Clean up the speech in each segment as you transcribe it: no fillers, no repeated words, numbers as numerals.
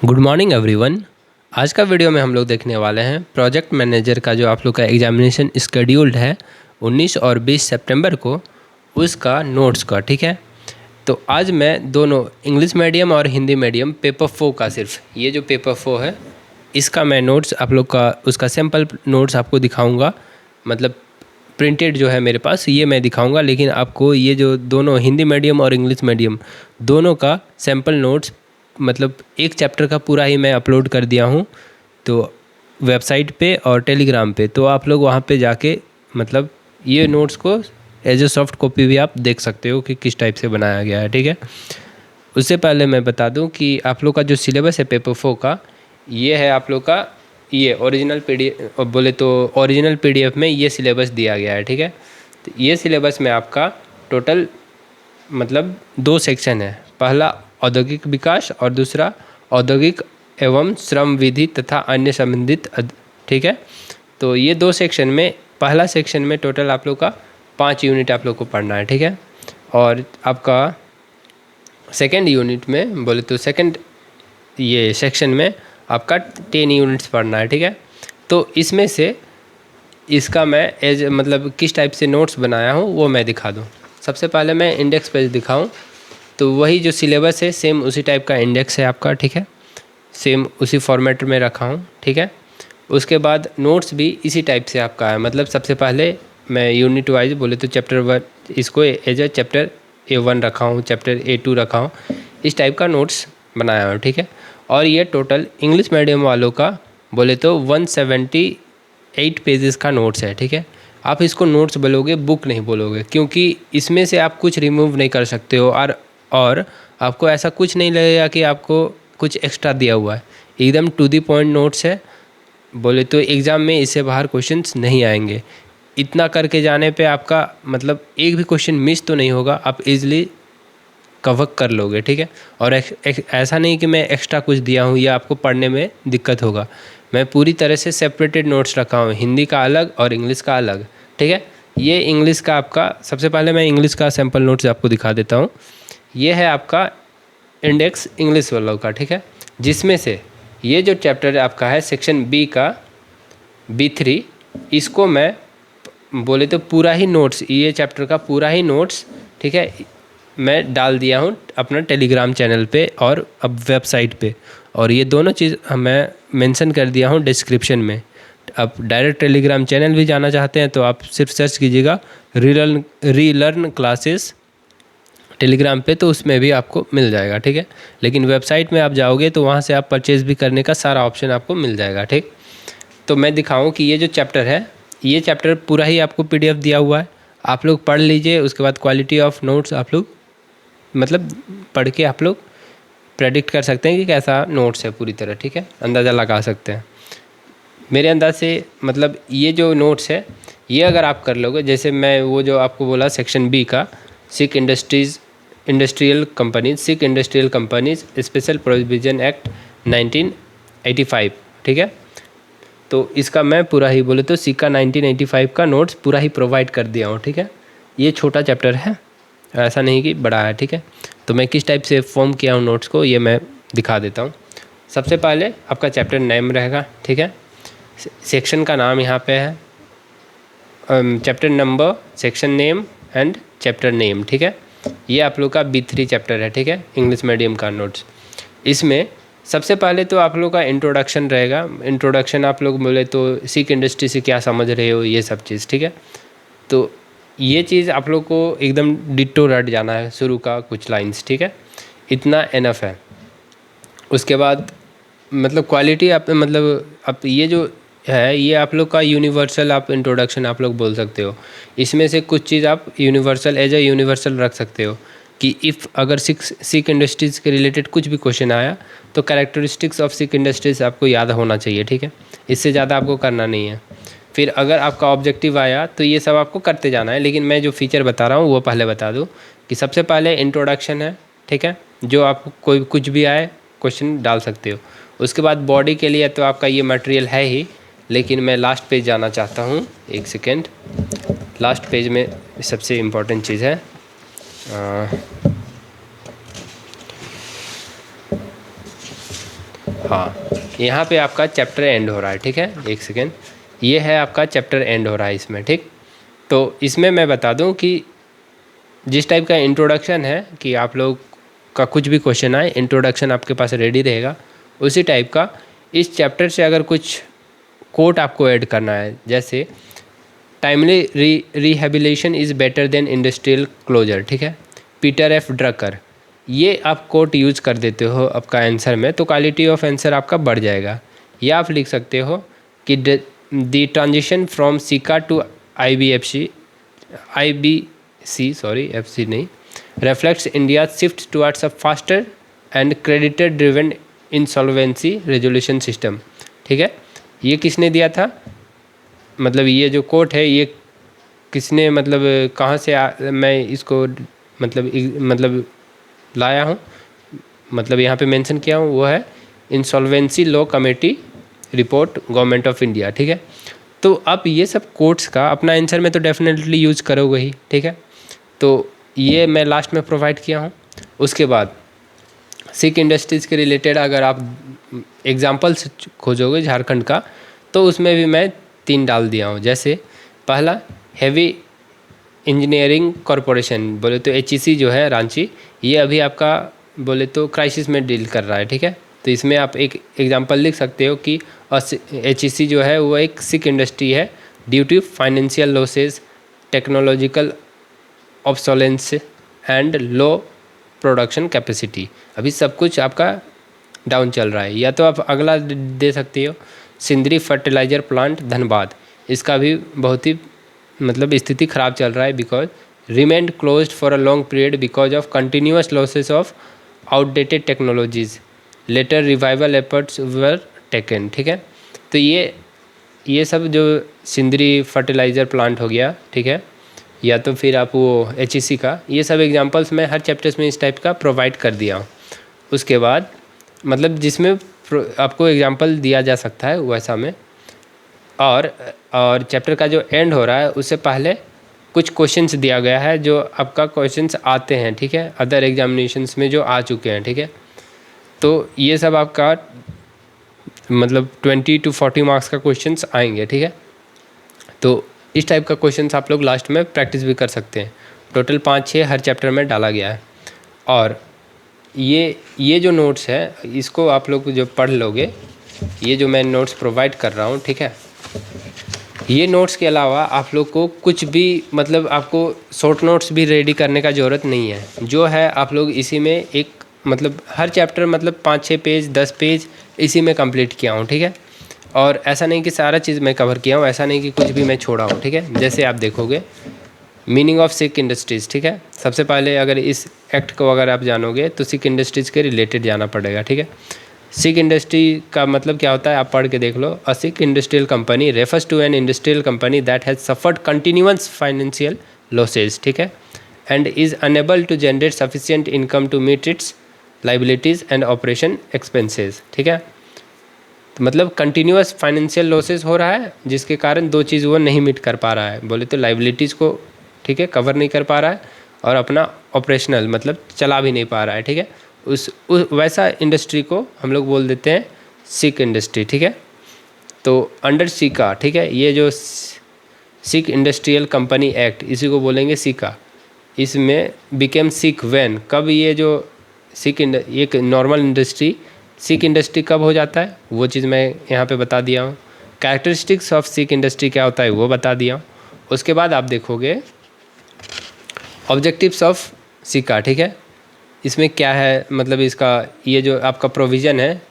Good morning everyone. आज का video में हम लोग देखने वाले हैं प्रोजेक्ट मैनेजर का जो आप लोग का एग्जामिनेशन स्केड्यूल्ड है 19 और 20 सितंबर को, उसका नोट्स का। ठीक है, तो आज मैं दोनों इंग्लिश मीडियम और हिंदी मीडियम पेपर 4 का, सिर्फ ये जो पेपर 4 है इसका मैं नोट्स आप लोग का, उसका सैम्पल नोट्स आपको दिखाऊंगा। मतलब प्रिंटेड जो है मेरे पास ये मैं दिखाऊंगा, लेकिन आपको ये जो दोनों हिंदी मीडियम और इंग्लिश मीडियम दोनों का सैम्पल नोट्स, मतलब एक चैप्टर का पूरा ही मैं अपलोड कर दिया हूँ तो वेबसाइट पे और टेलीग्राम पे। तो आप लोग वहाँ पे जाके मतलब ये नोट्स को एज ए सॉफ्ट कॉपी भी आप देख सकते हो कि किस टाइप से बनाया गया है। ठीक है, उससे पहले मैं बता दूं कि आप लोग का जो सिलेबस है पेपर 4 का, ये है आप लोग का, ये ओरिजिनल PDF बोले तो ओरिजिनल PDF में ये सिलेबस दिया गया है। ठीक है, तो ये सिलेबस में आपका टोटल मतलब 2 सेक्शन है। पहला औद्योगिक विकास और दूसरा औद्योगिक एवं श्रम विधि तथा अन्य संबंधित ठीक है, तो ये 2 सेक्शन में पहला सेक्शन में टोटल आप लोग का 5 यूनिट आप लोग को पढ़ना है। ठीक है, और आपका सेकेंड यूनिट में बोले तो सेकेंड ये सेक्शन में आपका 10 यूनिट्स पढ़ना है। ठीक है, तो इसमें से इसका मैं एज मतलब किस टाइप से नोट्स बनाया हूँ वो मैं दिखा दूँ। सबसे पहले मैं इंडेक्स पेज दिखाऊं तो वही जो सिलेबस है सेम उसी टाइप का इंडेक्स है आपका। ठीक है, सेम उसी फॉर्मेट में रखा हूँ। ठीक है, उसके बाद नोट्स भी इसी टाइप से आपका है। मतलब सबसे पहले मैं यूनिट वाइज बोले तो चैप्टर 1 इसको एज ए चैप्टर A1 रखा हूँ, चैप्टर A2 रखा हूँ, इस टाइप का नोट्स बनाया हूँ। ठीक है, और ये टोटल इंग्लिश मीडियम वालों का बोले तो 178 पेजेस का नोट्स है। ठीक है, आप इसको नोट्स बोलोगे, बुक नहीं बोलोगे, क्योंकि इसमें से आप कुछ रिमूव नहीं कर सकते हो और आपको ऐसा कुछ नहीं लगेगा कि आपको कुछ एक्स्ट्रा दिया हुआ है। एकदम टू दी पॉइंट नोट्स है। बोले तो एग्ज़ाम में इससे बाहर क्वेश्चंस नहीं आएंगे। इतना करके जाने पे आपका मतलब एक भी क्वेश्चन मिस तो नहीं होगा, आप इजीली कवर कर लोगे। ठीक है, और ऐसा नहीं कि मैं एक्स्ट्रा कुछ दिया हूँ या आपको पढ़ने में दिक्कत होगा। मैं पूरी तरह से सेपरेटेड नोट्स रखा हूँ, हिंदी का अलग और इंग्लिश का अलग। ठीक है, ये इंग्लिश का आपका, सबसे पहले मैं इंग्लिश का सैम्पल नोट्स आपको दिखा देता हूँ। ये है आपका इंडेक्स इंग्लिश वालों का। ठीक है, जिसमें से ये जो चैप्टर आपका है सेक्शन B का B3, इसको मैं बोले तो पूरा ही नोट्स, ये चैप्टर का पूरा ही नोट्स, ठीक है, मैं डाल दिया हूँ अपना टेलीग्राम चैनल पे और अब वेबसाइट पे। और ये दोनों चीज़ मैं मेंशन कर दिया हूँ डिस्क्रिप्शन में। आप डायरेक्ट टेलीग्राम चैनल भी जाना चाहते हैं तो आप सिर्फ सर्च कीजिएगा रीलर्न क्लासेस टेलीग्राम पे, तो उसमें भी आपको मिल जाएगा। ठीक है, लेकिन वेबसाइट में आप जाओगे तो वहाँ से आप परचेज़ भी करने का सारा ऑप्शन आपको मिल जाएगा। ठीक, तो मैं दिखाऊं कि ये जो चैप्टर है, ये चैप्टर पूरा ही आपको PDF दिया हुआ है, आप लोग पढ़ लीजिए। उसके बाद क्वालिटी ऑफ नोट्स आप लोग मतलब पढ़ के आप लोग प्रेडिक्ट कर सकते हैं कि कैसा नोट्स है पूरी तरह। ठीक है, अंदाज़ा लगा सकते हैं मेरे अंदाज से। मतलब ये जो नोट्स है ये अगर आप कर लोगे, जैसे मैं वो जो आपको बोला सेक्शन B का sick industrial companies special provision act 1985। ठीक है, तो इसका मैं पूरा ही बोले तो सिक्का 1985 का नोट्स पूरा ही प्रोवाइड कर दिया हूँ। ठीक है, ये छोटा चैप्टर है, ऐसा नहीं कि बड़ा है। ठीक है, तो मैं किस टाइप से फॉर्म किया हूँ नोट्स को ये मैं दिखा देता हूँ। सबसे पहले आपका चैप्टर नेम रहेगा। ठीक है, सेक्शन का नाम यहाँ पे है, chapter number, section name and chapter name. ठीक है, ये आप लोग का B3 चैप्टर है। ठीक है, इंग्लिश मीडियम का नोट्स। इसमें सबसे पहले तो आप लोग का इंट्रोडक्शन रहेगा। इंट्रोडक्शन आप लोग बोले तो सिक इंडस्ट्री से क्या समझ रहे हो, ये सब चीज़। ठीक है, तो ये चीज़ आप लोग को एकदम डिट्टो रट जाना है, शुरू का कुछ लाइंस। ठीक है, इतना एनफ है। उसके बाद मतलब क्वालिटी आप मतलब आप ये जो है ये आप लोग का यूनिवर्सल आप इंट्रोडक्शन आप लोग बोल सकते हो। इसमें से कुछ चीज़ आप यूनिवर्सल एज ए यूनिवर्सल रख सकते हो कि इफ़ अगर सिक इंडस्ट्रीज़ के रिलेटेड कुछ भी क्वेश्चन आया तो कैरेक्टरिस्टिक्स ऑफ सिक इंडस्ट्रीज़ आपको याद होना चाहिए। ठीक है, इससे ज़्यादा आपको करना नहीं है। फिर अगर आपका ऑब्जेक्टिव आया तो ये सब आपको करते जाना है, लेकिन मैं जो फीचर बता रहा हूँ वो पहले बता दूँ कि सबसे पहले इंट्रोडक्शन है। ठीक है, जो आपको कोई कुछ भी आए क्वेश्चन डाल सकते हो। उसके बाद बॉडी के लिए तो आपका ये मटेरियल है ही, लेकिन मैं लास्ट पेज जाना चाहता हूँ। एक सेकेंड, लास्ट पेज में सबसे इम्पोर्टेंट चीज़ है हाँ, यहाँ पे आपका चैप्टर एंड हो रहा है, ठीक है। एक सेकेंड, ये है आपका चैप्टर एंड हो रहा है इसमें, ठीक। तो इसमें मैं बता दूँ कि जिस टाइप का इंट्रोडक्शन है कि आप लोग का कुछ भी क्वेश्चन आए, इंट्रोडक्शन आपके पास रेडी रहेगा, उसी टाइप का इस चैप्टर से अगर कुछ कोट आपको ऐड करना है, जैसे timely rehabilitation is better than industrial closure, ठीक है, पीटर एफ ड्रकर, ये आप कोट यूज कर देते हो आपका आंसर में, तो क्वालिटी ऑफ आंसर आपका बढ़ जाएगा। या आप लिख सकते हो कि द ट्रांजिशन फ्रॉम सिका टू IBC सॉरी FC नहीं, reflects India's shift towards a faster and creditor driven insolvency resolution system, ठीक है। ये किसने दिया था, मतलब ये जो कोट है ये किसने, मतलब कहाँ से मैं इसको मतलब लाया हूँ, मतलब यहाँ पे मेंशन किया हूँ, वो है insolvency law committee report government of India, ठीक है। तो आप ये सब कोट्स का अपना आंसर में तो डेफिनेटली यूज करोगे ही, ठीक है। तो ये मैं लास्ट में प्रोवाइड किया हूँ। उसके बाद सिक इंडस्ट्रीज़ के रिलेटेड अगर आप एग्जांपल्स खोजोगे झारखंड का, तो उसमें भी मैं 3 डाल दिया हूँ। जैसे पहला हैवी इंजीनियरिंग कॉरपोरेशन, बोले तो HEC जो है रांची, ये अभी आपका बोले तो क्राइसिस में डील कर रहा है, ठीक है। तो इसमें आप एक एग्जांपल लिख सकते हो कि HEC जो है वो एक सिक इंडस्ट्री है due to financial losses, technological obsolescence and low production capacity. अभी सब कुछ आपका डाउन चल रहा है। या तो आप अगला दे सकते हो सिंदरी फर्टिलाइजर प्लांट धनबाद, इसका भी बहुत ही मतलब स्थिति ख़राब चल रहा है, because remained closed for a long period because of continuous losses of outdated technologies, later revival efforts were taken, ठीक है। तो ये सब जो सिंदरी फर्टिलाइज़र प्लांट हो गया, ठीक है, या तो फिर आप वो HEC का, ये सब एग्जांपल्स मैं हर चैप्टर्स में इस टाइप का प्रोवाइड कर दिया हूँ। उसके बाद मतलब जिसमें आपको एग्जांपल दिया जा सकता है वैसा में, और चैप्टर का जो एंड हो रहा है उससे पहले कुछ क्वेश्चंस दिया गया है जो आपका क्वेश्चंस आते हैं, ठीक है, अदर एग्जामिनेशंस में जो आ चुके हैं, ठीक है। तो ये सब आपका मतलब 20 to 40 मार्क्स का क्वेश्चंस आएंगे, ठीक है। तो इस टाइप का क्वेश्चंस आप लोग लास्ट में प्रैक्टिस भी कर सकते हैं। टोटल 5-6 हर चैप्टर में डाला गया है। और ये जो नोट्स है इसको आप लोग जो पढ़ लोगे, ये जो मैं नोट्स प्रोवाइड कर रहा हूँ, ठीक है, ये नोट्स के अलावा आप लोग को कुछ भी मतलब आपको शॉर्ट नोट्स भी रेडी करने का ज़रूरत नहीं है। जो है आप लोग इसी में एक मतलब हर चैप्टर मतलब 5-6 पेज 10 पेज इसी में कंप्लीट किया हूँ, ठीक है। और ऐसा नहीं कि सारा चीज़ मैं कवर किया हूँ, ऐसा नहीं कि कुछ भी मैं छोड़ा हूँ, ठीक है। जैसे आप देखोगे मीनिंग ऑफ सिक इंडस्ट्रीज़, ठीक है, सबसे पहले अगर इस एक्ट को अगर आप जानोगे तो सिक इंडस्ट्रीज़ के रिलेटेड जाना पड़ेगा, ठीक है। सिक इंडस्ट्री का मतलब क्या होता है आप पढ़ के देख लो। A sick industrial company refers to an industrial company that has suffered continuous financial losses, ठीक है, and is unable to generate sufficient income to meet its liabilities and operation expenses, ठीक है। तो मतलब कंटिन्यूअस फाइनेंशियल लॉसेस हो रहा है जिसके कारण 2 चीज़ वो नहीं मीट कर पा रहा है, बोले तो लाइबिलिटीज़ को, ठीक है, कवर नहीं कर पा रहा है, और अपना ऑपरेशनल मतलब चला भी नहीं पा रहा है, ठीक है। उस वैसा इंडस्ट्री को हम लोग बोल देते हैं सिक इंडस्ट्री, ठीक है। तो अंडर सिका, ठीक है, ये जो सिक इंडस्ट्रियल कंपनी एक्ट इसी को बोलेंगे सिका। इसमें बिकेम सिक व्हेन, कब ये जो सिक एक नॉर्मल इंडस्ट्री सिक इंडस्ट्री कब हो जाता है वो चीज़ मैं यहाँ पे बता दिया हूँ। कैरेक्टरिस्टिक्स ऑफ सिक इंडस्ट्री क्या होता है वो बता दिया हूँ। उसके बाद आप देखोगे ऑब्जेक्टिव्स ऑफ सिका, ठीक है, इसमें क्या है, मतलब इसका ये जो आपका प्रोविज़न है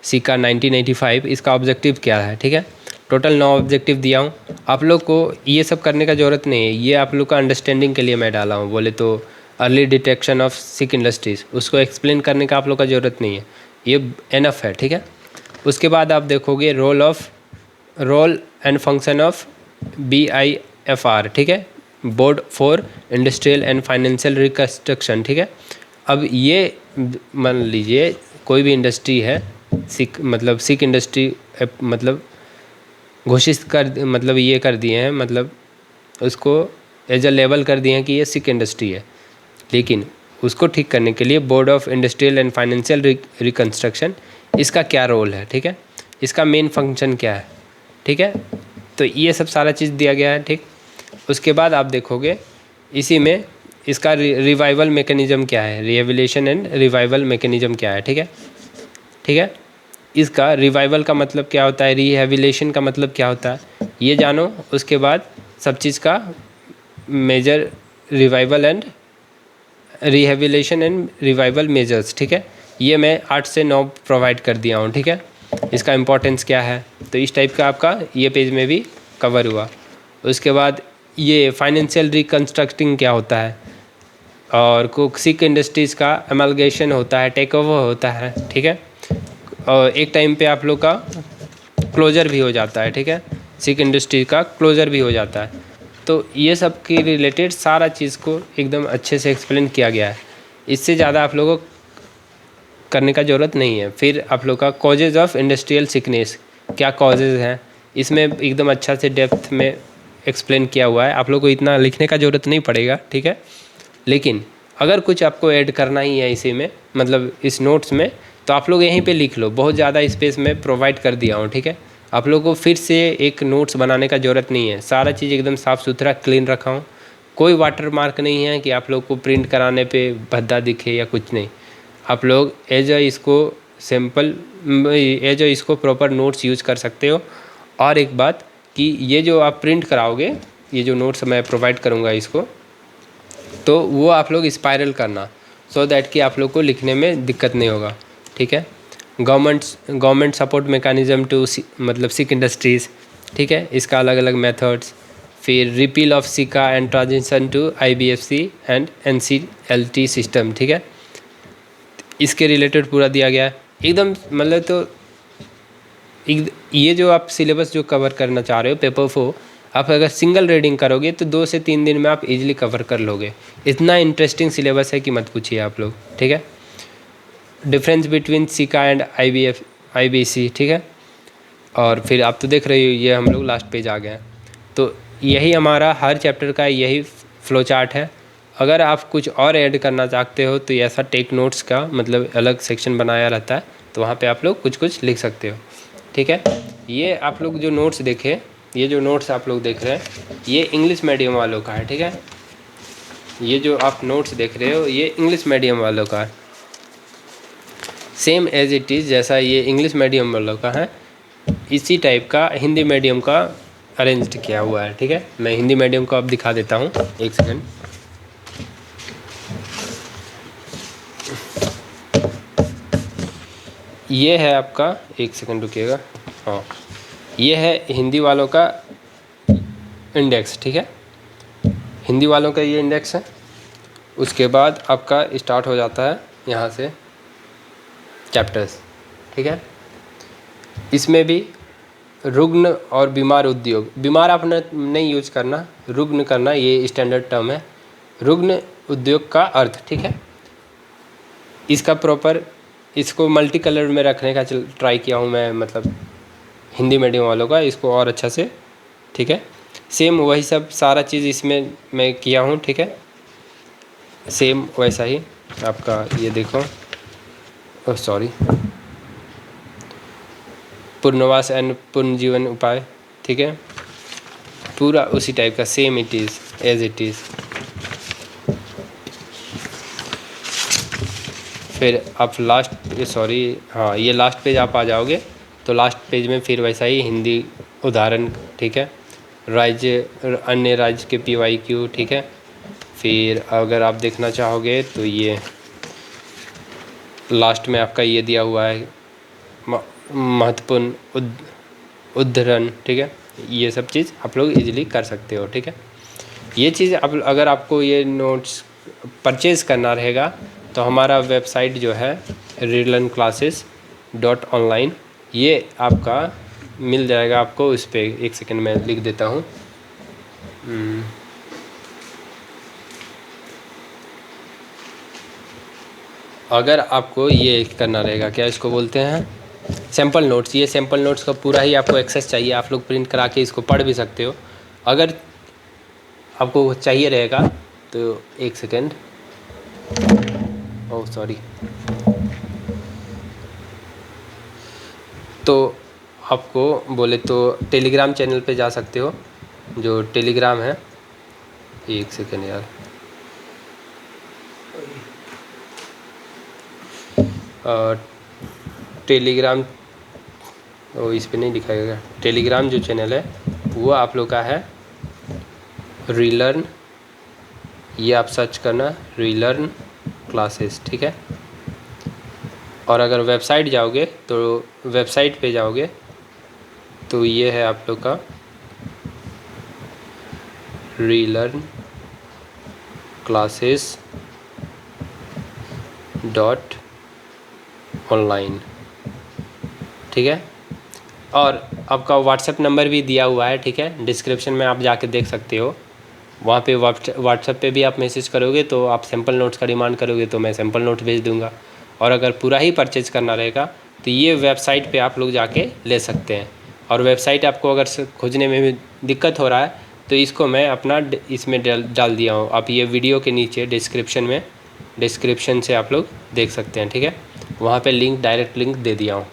सिका 1985, इसका ऑब्जेक्टिव क्या है, ठीक है। टोटल 9 ऑब्जेक्टिव दिया हूँ। आप लोग को ये सब करने का ज़रूरत नहीं है, ये आप लोग का अंडरस्टैंडिंग के लिए मैं डाला हूँ। बोले तो early detection of sick industries, उसको एक्सप्लेन करने का आप लोग का ज़रूरत नहीं है, ये एनफ है, ठीक है। उसके बाद आप देखोगे role and function of BIFR, ठीक है, board for industrial and financial reconstruction, ठीक है। अब ये मान लीजिए कोई भी इंडस्ट्री है सिक इंडस्ट्री मतलब घोषित कर मतलब ये कर दिए हैं, मतलब उसको एज अ लेबल कर दिए हैं कि ये सिक इंडस्ट्री है, लेकिन उसको ठीक करने के लिए board of industrial and financial reconstruction इसका क्या रोल है, ठीक है, इसका मेन फंक्शन क्या है, ठीक है। तो ये सब सारा चीज़ दिया गया है, ठीक। उसके बाद आप देखोगे इसी में इसका रिवाइवल मैकेनिज़्म क्या है, रिहेबिलिटेशन एंड रिवाइवल मैकेनिज़्म क्या है, ठीक है, ठीक है। इसका रिवाइवल का मतलब क्या होता है, रिहेबिलिटेशन का मतलब क्या होता है, ये जानो। उसके बाद सब चीज़ का major revival and rehabilitation and revival measures, ठीक है, ये मैं 8 से 9 प्रोवाइड कर दिया हूँ, ठीक है। इसका इम्पोर्टेंस क्या है, तो इस टाइप का आपका ये पेज में भी कवर हुआ। उसके बाद ये फाइनेंशियल रिकन्स्ट्रक्टिंग क्या होता है, और सिक इंडस्ट्रीज़ का एमलगेशन होता है, टेक ओवर होता है, ठीक है। और एक टाइम पे आप लोग का क्लोज़र भी हो जाता है, ठीक है, सिक इंडस्ट्री का क्लोज़र भी हो जाता है। तो ये सब के रिलेटेड सारा चीज़ को एकदम अच्छे से एक्सप्लेन किया गया है। इससे ज़्यादा आप लोगों को करने का ज़रूरत नहीं है। फिर आप लोग का कॉजेज़ ऑफ इंडस्ट्रियल सिकनेस, क्या कॉजेज़ हैं, इसमें एकदम अच्छा से डेप्थ में एक्सप्लेन किया हुआ है। आप लोग को इतना लिखने का ज़रूरत नहीं पड़ेगा, ठीक है। लेकिन अगर कुछ आपको ऐड करना ही है इसी में, मतलब इस नोट्स में, तो आप लोग यहीं पे लिख लो। बहुत ज़्यादा स्पेस में प्रोवाइड कर दिया हूँ, ठीक है। आप लोगों को फिर से एक नोट्स बनाने का ज़रूरत नहीं है। सारा चीज़ एकदम साफ़ सुथरा क्लीन रखा हूँ। कोई वाटर मार्क नहीं है कि आप लोग को प्रिंट कराने पे भद्दा दिखे या कुछ नहीं। आप लोग एज अ इसको सिंपल एज अ इसको प्रॉपर नोट्स यूज़ कर सकते हो। और एक बात कि ये जो आप प्रिंट कराओगे, ये जो नोट्स मैं प्रोवाइड करूँगा इसको, तो वो आप लोग स्पायरल करना, सो दैट कि आप लोग को लिखने में दिक्कत नहीं होगा, ठीक है। गवर्नमेंट सपोर्ट मैकेनिज़्म टू मतलब सिक इंडस्ट्रीज़, ठीक है, इसका अलग अलग मेथड्स। फिर repeal of SICA and transition to IBFC and NCLT system, ठीक है, इसके रिलेटेड पूरा दिया गया है एकदम। मतलब तो ये जो आप सिलेबस जो कवर करना चाह रहे हो पेपर 4, आप अगर सिंगल रीडिंग करोगे तो 2 से 3 दिन में आप इजीली कवर कर लोगे। इतना इंटरेस्टिंग सिलेबस है कि मत पूछिए आप लोग, ठीक है। डिफरेंस बिटवीन सिका एंड IBC, ठीक है। और फिर आप तो देख रहे हो, ये हम लोग लास्ट पेज आ गए हैं। तो यही हमारा हर चैप्टर का यही फ्लो चार्ट है। अगर आप कुछ और ऐड करना चाहते हो तो ऐसा टेक नोट्स का मतलब अलग सेक्शन बनाया रहता है, तो वहाँ पे आप लोग कुछ कुछ लिख सकते हो, ठीक है। ये आप लोग जो नोट्स देखे, ये जो नोट्स आप लोग देख रहे हैं, ये इंग्लिश मीडियम वालों का है, ठीक है। ये जो आप नोट्स देख रहे हो ये इंग्लिश मीडियम वालों का है, सेम एज इट इज़ जैसा ये इंग्लिश मीडियम वालों का है, इसी टाइप का हिंदी मीडियम का अरेंज किया हुआ है, ठीक है। मैं हिंदी मीडियम को अब दिखा देता हूँ, एक सेकंड। ये है आपका, एक सेकंड रुकिएगा, हाँ, ये है हिंदी वालों का इंडेक्स, ठीक है, हिंदी वालों का ये इंडेक्स है। उसके बाद आपका स्टार्ट हो जाता है यहाँ से चैप्टर्स, ठीक है। इसमें भी रुग्ण और बीमार उद्योग, बीमार आपने नहीं यूज करना, रुग्ण करना, ये स्टैंडर्ड टर्म है। रुग्ण उद्योग का अर्थ, ठीक है, इसका प्रॉपर इसको मल्टी कलर में रखने का ट्राई किया हूँ मैं, मतलब हिंदी मीडियम वालों का, इसको और अच्छा से, ठीक है। सेम वही सब सारा चीज़ इसमें मैं किया हूँ, ठीक है, सेम वैसा ही आपका ये देखो, सॉरी, पुनर्वास एंड पुनर्जीवन उपाय, ठीक है, पूरा उसी टाइप का, same it is as it is. फिर आप लास्ट, सॉरी, हाँ, ये लास्ट पेज आप आ जाओगे तो लास्ट पेज में फिर वैसा ही हिंदी उदाहरण, ठीक है, राज्य अन्य राज्य के PYQ, ठीक है। फिर अगर आप देखना चाहोगे तो ये लास्ट में आपका ये दिया हुआ है महत्वपूर्ण उद्धरण, ठीक है। ये सब चीज़ आप लोग इजीली कर सकते हो, ठीक है। ये चीज़ आप अगर आपको ये नोट्स परचेज़ करना रहेगा तो हमारा वेबसाइट जो है redlearnclasses.online, ये आपका मिल जाएगा आपको उस पर। एक सेकंड में लिख देता हूँ, अगर आपको ये करना रहेगा, क्या इसको बोलते हैं, सैम्पल नोट्स, ये सैम्पल नोट्स का पूरा ही आपको एक्सेस चाहिए, आप लोग प्रिंट करा के इसको पढ़ भी सकते हो। अगर आपको चाहिए रहेगा तो एक सेकंड, ओह सॉरी, तो आपको बोले तो टेलीग्राम चैनल पे जा सकते हो, जो टेलीग्राम है, एक सेकेंड यार, टेलीग्राम, वो इस पे नहीं दिखाएगा। टेलीग्राम जो चैनल है वो आप लोग का है रीलर्न, ये आप सर्च करना रीलर्न क्लासेस, ठीक है। और अगर वेबसाइट जाओगे तो वेबसाइट पे जाओगे तो ये है आप लोग का रीलर्न क्लासेस डॉट ऑनलाइन, ठीक है। और आपका व्हाट्सएप नंबर भी दिया हुआ है, ठीक है, डिस्क्रिप्शन में आप जाके देख सकते हो। वहाँ पे व्हाट्सएप पे भी आप मैसेज करोगे तो आप सैम्पल नोट्स का डिमांड करोगे तो मैं सैम्पल नोट भेज दूँगा। और अगर पूरा ही परचेज़ करना रहेगा तो ये वेबसाइट पे आप लोग जाके ले सकते हैं। और वेबसाइट आपको अगर खोजने में भी दिक्कत हो रहा है तो इसको मैं अपना इसमें डाल दिया हूँ, आप ये वीडियो के नीचे डिस्क्रिप्शन से आप लोग देख सकते हैं, ठीक है। वहाँ पे लिंक, डायरेक्ट लिंक दे दिया हूँ।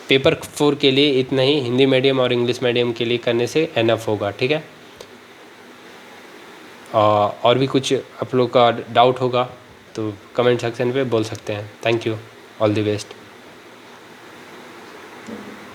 पेपर 4 के लिए इतना ही, हिंदी मीडियम और इंग्लिश मीडियम के लिए करने से एनफ होगा, ठीक है। और भी कुछ आप लोग का डाउट होगा तो कमेंट सेक्शन पे बोल सकते हैं। Thank you, all the best.